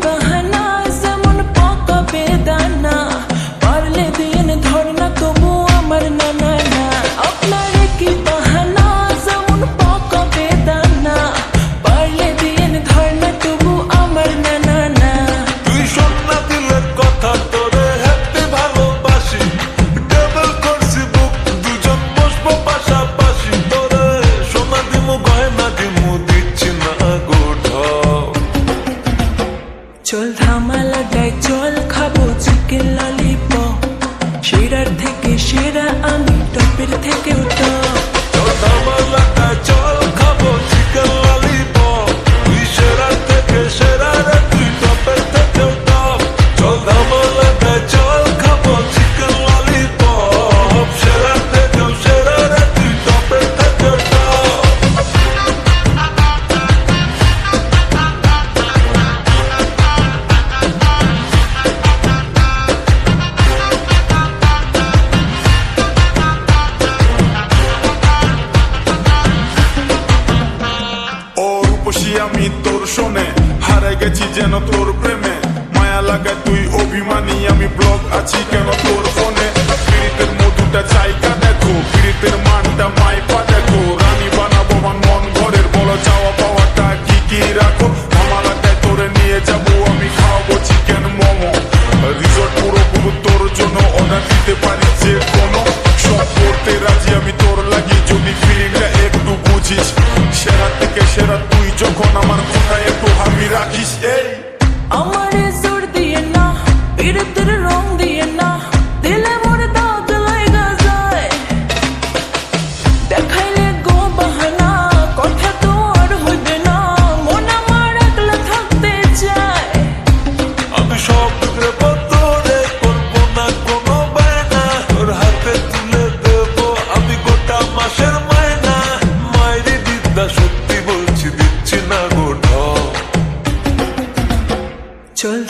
বাহানা যেমন পাকা বেদানা, পারলে দিন ধর না তবু আমার নানা না। আপনার কি বাহানা যেমন পাকা বেদানা, পারলে দিন ধর না তবু আমার নানা না। তুই শোন না দিলের কথা, তোরে হ্যাপি ভালোবাসি, টেবিল করছি বুক, দুজন বসবো পাশাপাশি। তোরে সোনা দিমু গয়না দিমু, দিচ্ছি না গোঠাও। চল ধামালাটায় চল, খাবো চিকেন ললিপপ, সেরার থেকে সেরা আমি, টপের থেকেও টপ। চল ধামালাটায় চল, খাবো চিকেন ললিপপ, তুই সেরার থেকে সেরা রে, তুই টপের থেকেও টপ। চল ধামালাটায় চল, খাবো চিকেন ললিপপ, সেরার থেকেও সেরা রে, তুই টপের থেকেও টপ। ও রূপসী আমি তোর শোনে, হারে গেছি যেন তোর প্রেমে, মায়া লাগায় তুই অভিমানী, আমি ব্লগ আছি কেন তোর ফোনে। পীড়িতের মধুটা চাইকা দেখো, পীড়িতের মানটা মাইপা দেখো, রানী বানাবো মন ঘরের, বলো চাওয়া পাওয়াটা কি কি রাখো। ধামালাটায় তোরে নিয়ে যাবো আমি, খাওয়াবো চিকেন মোমো, রিসোর্ট পুরো তোর জন্য, অর্ডার দিতে পারি যে কোনো, সব করতে রাজি আমি তোর লাগি, যদি ফিলিংটা একটু বুঝিস। সেরা থেকে সেরা তুই যখন, আমার কোথায় একটু হামি রাখিস। এই আমারে জোর দিয়ে না, পীড়িতের রং দিয়ে না, দিলে মোর দাগ লাইগা যায়। দেখাইলে গো বাহানা, কথা তো আর হইবে না, মন আমার একলা থাকতে চায়। আমি সব বিগ্রহ তোরে, করবো না কোনো বায়না, তোর হাতে তুলে দেবো আমি গোটা মাসের মায়না। মায়ের বিদ্যা সত্যি বলছি, দিচ্ছি না গোটা। চল